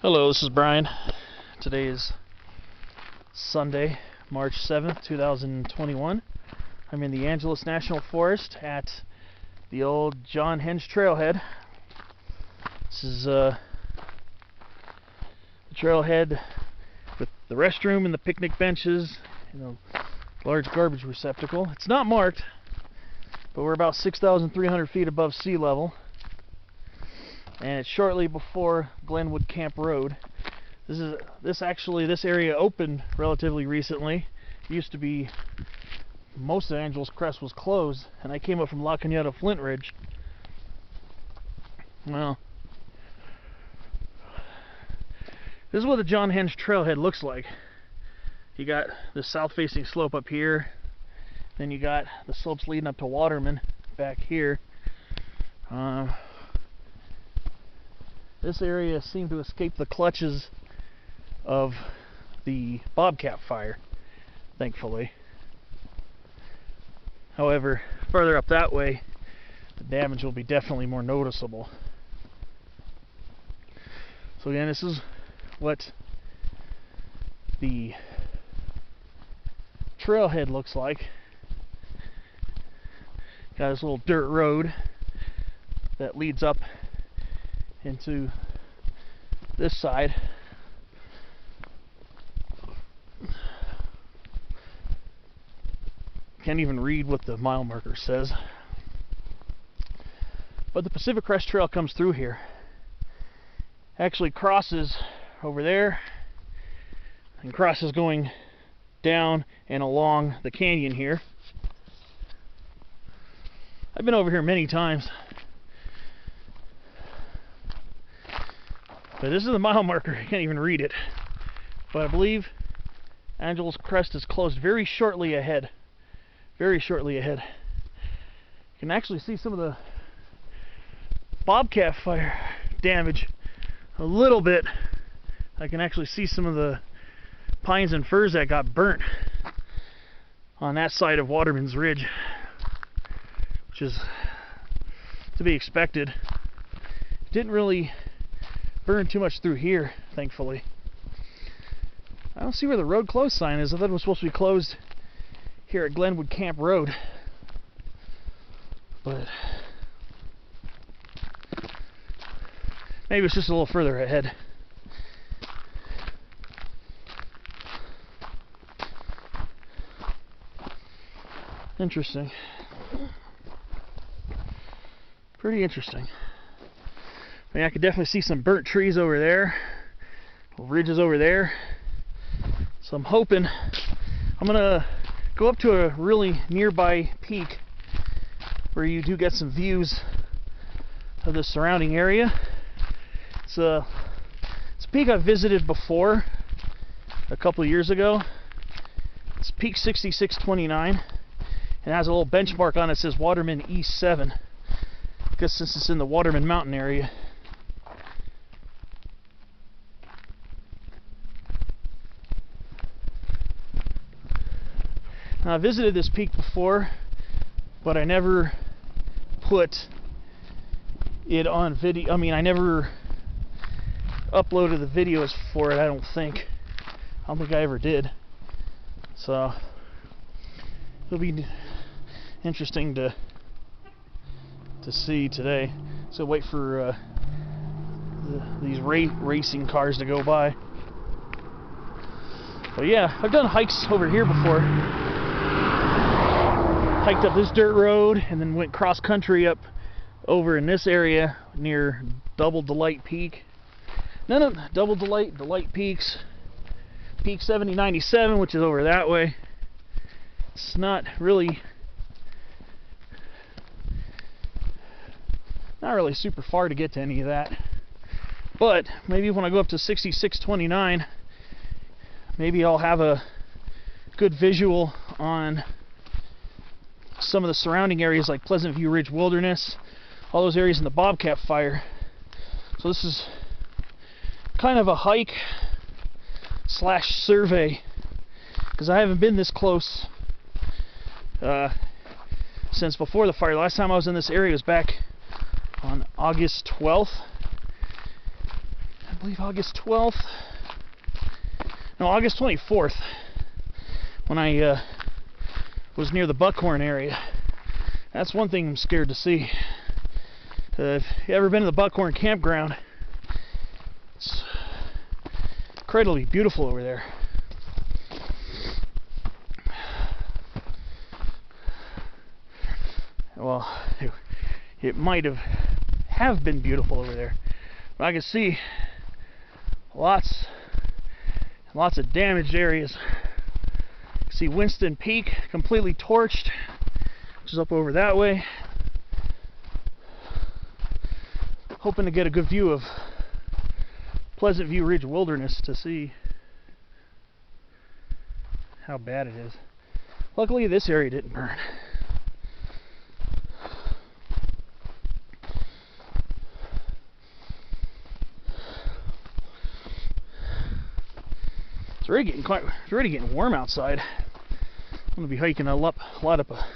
Hello, this is Brian. Today is Sunday, March 7th, 2021. I'm in the Angeles National Forest at the old John Henge Trailhead. This is the trailhead with the restroom and the picnic benches, large garbage receptacle. It's not marked, but we're about 6,300 feet above sea level. And it's shortly before Glenwood Camp Road. This area opened relatively recently. It used to be most of Angeles Crest was closed, and I came up from La Cañada Flint Ridge. Well, this is what the John Henge Trailhead looks like. You got the south-facing slope up here, then you got the slopes leading up to Waterman back here. This area seemed to escape the clutches of the bobcat fire, thankfully. However, further up that way, the damage will be definitely more noticeable. So again, this is what the trailhead looks like. Got this little dirt road that leads up into this side. Can't even read what the mile marker says. But the Pacific Crest Trail comes through here. Actually crosses over there and crosses going down and along the canyon here. I've been over here many times. But this is the mile marker. I can't even read it. But I believe Angeles Crest is closed very shortly ahead. Very shortly ahead. You can actually see some of the bobcat fire damage a little bit. I can actually see some of the pines and firs that got burnt on that side of Waterman's Ridge, which is to be expected. It didn't really burn too much through here, thankfully. I don't see where the road closed sign is. I thought it was supposed to be closed here at Glenwood Camp Road. But maybe it's just a little further ahead. Interesting. Pretty interesting. I mean, I could definitely see some burnt trees over there, ridges over there. So I'm hoping I'm gonna go up to a really nearby peak where you do get some views of the surrounding area. It's a peak I've visited before a couple of years ago. It's peak 6629. It has a little benchmark on it that says Waterman East 7. I guess since it's in the Waterman Mountain area. Now, I visited this peak before, but I never put it on video. I mean, I never uploaded the videos for it, I don't think. I don't think I ever did. So, it'll be interesting to see today. So wait for these racing cars to go by. But yeah, I've done hikes over here before. Hiked up this dirt road and then went cross country up over in this area near Double Delight Peak. None of Double Delight Peaks. Peak 7097, which is over that way. It's not really super far to get to any of that. But maybe when I go up to 6629, maybe I'll have a good visual on some of the surrounding areas like Pleasant View Ridge Wilderness, all those areas in the bobcat fire. So this is kind of a hike slash survey, because I haven't been this close since before the fire. Last time I was in this area was back on August 12th. believe August 12th. No, August 24th, when I was near the Buckhorn area. That's one thing I'm scared to see. If you ever been to the Buckhorn campground, it's incredibly beautiful over there. Well, it might have been beautiful over there, but I can see lots of damaged areas. You can see Winston Peak completely torched, which is up over that way. Hoping to get a good view of Pleasant View Ridge Wilderness to see how bad it is. Luckily, this area didn't burn. It's already getting warm outside. I'm going to be hiking a lot up a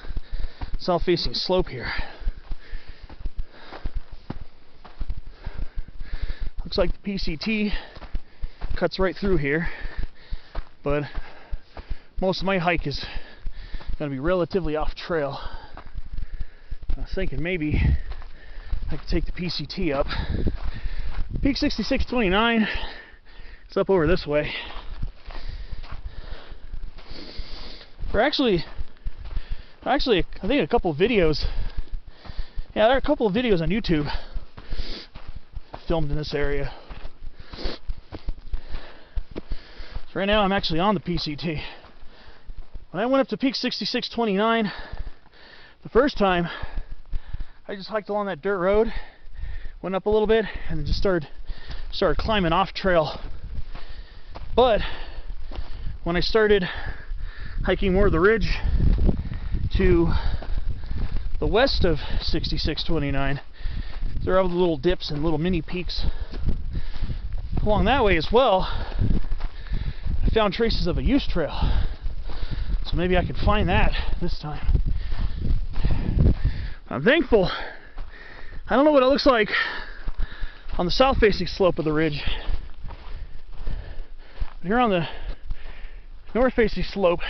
south-facing slope here. Looks like the PCT cuts right through here, but most of my hike is going to be relatively off trail. I was thinking maybe I could take the PCT up. Peak 6629, it's up over this way. Actually, I think a couple of videos. Yeah, there are a couple of videos on YouTube filmed in this area. So right now I'm actually on the PCT. When I went up to peak 6629 the first time, I just hiked along that dirt road, went up a little bit, and then just started climbing off trail. But when I started hiking more of the ridge to the west of 6629, there are other little dips and little mini peaks along that way as well. I found traces of a use trail, so maybe I could find that this time. I'm thankful. I don't know what it looks like on the south facing slope of the ridge, but here on the north facing slope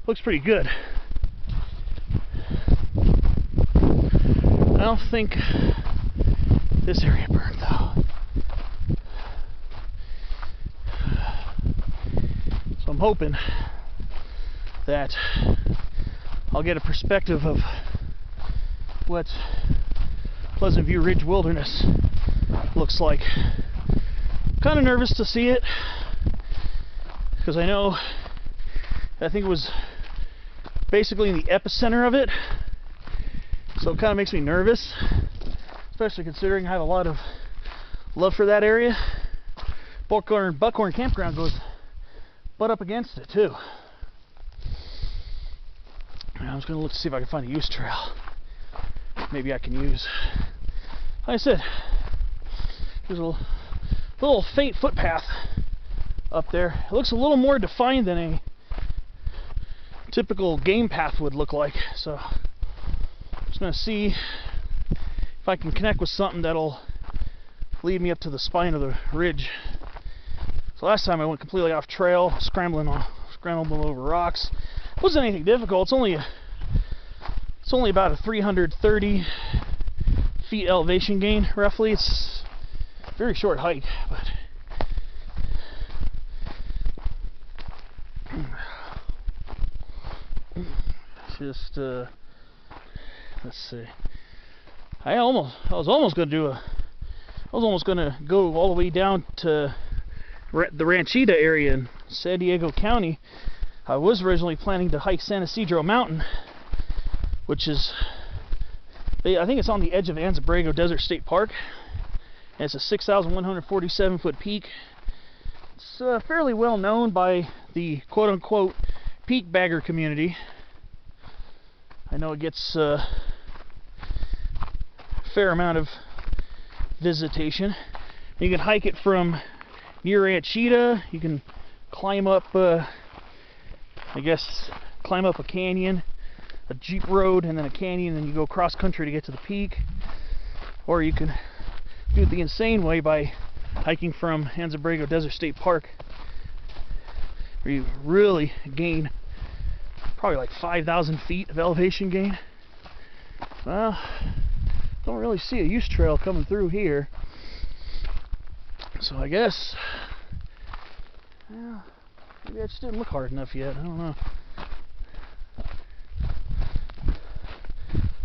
looks pretty good. I don't think this area burned though. So I'm hoping that I'll get a perspective of what Pleasant View Ridge Wilderness looks like. I'm kind of nervous to see it because I think it was basically in the epicenter of it, so it kind of makes me nervous, especially considering I have a lot of love for that area. Buckhorn Campground goes butt up against it too. I'm just going to look to see if I can find a use trail. Maybe I can use. Like I said, there's a little faint footpath up there. It looks a little more defined than a typical game path would look like. So I'm just going to see if I can connect with something that'll lead me up to the spine of the ridge. So last time I went completely off trail, scrambling over rocks. It wasn't anything difficult. It's only about a 330 feet elevation gain, roughly. It's a very short hike, but just let's see. I was almost going to go all the way down to the Ranchita area in San Diego County. I was originally planning to hike San Isidro Mountain, which is, I think it's on the edge of Anza-Borrego Desert State Park, and it's a 6,147 foot peak. It's fairly well known by the quote-unquote peak bagger community. I know it gets a fair amount of visitation. You can hike it from near Ranchita. You can climb up, climb up a canyon, a jeep road, and then a canyon, and you go cross country to get to the peak. Or you can do it the insane way by hiking from Anza Desert State Park, where you really gain probably like 5,000 feet of elevation gain. Well, don't really see a use trail coming through here, so I guess, well, maybe I just didn't look hard enough yet. I don't know.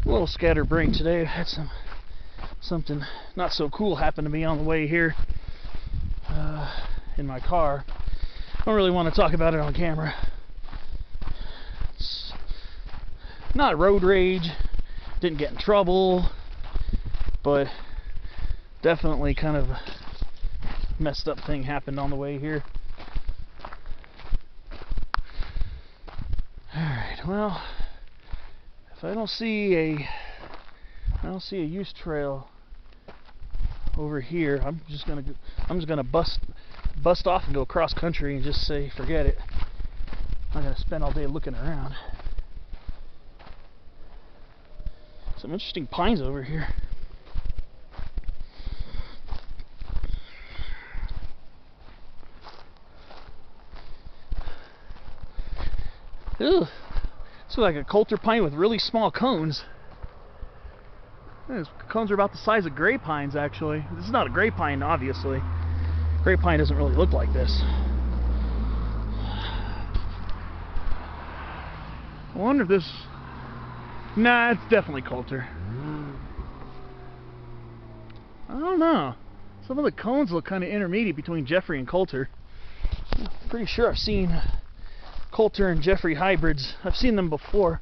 A little scatterbrained today. I've had something not so cool happen to me on the way here in my car. I don't really want to talk about it on camera. It's not road rage, didn't get in trouble, but definitely kind of a messed up thing happened on the way here. Alright, well, if I don't see a use trail over here, I'm just gonna bust off and go cross country and just say forget it. I'm not gonna spend all day looking around. Some interesting pines over here. Ew. It's like a coulter pine with really small cones. These cones are about the size of gray pines, actually. This is not a gray pine, obviously. Gray pine doesn't really look like this. I wonder if this... Nah, it's definitely coulter. I don't know. Some of the cones look kind of intermediate between Jeffrey and coulter. I'm pretty sure I've seen coulter and Jeffrey hybrids. I've seen them before.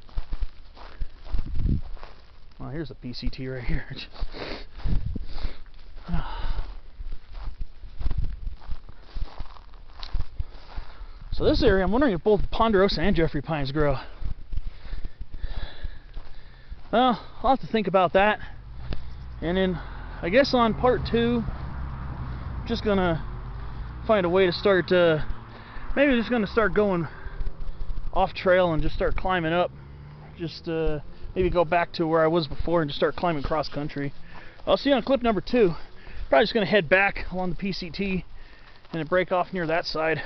Oh, here's a PCT right here. So this area, I'm wondering if both ponderosa and Jeffrey pines grow. Well, I'll have to think about that. And then, I guess on part 2, I'm just gonna find a way to start, maybe just gonna start going off trail and just start climbing up. Just maybe go back to where I was before and just start climbing cross country. I'll see you on clip number 2. Probably just gonna head back along the PCT and then break off near that side.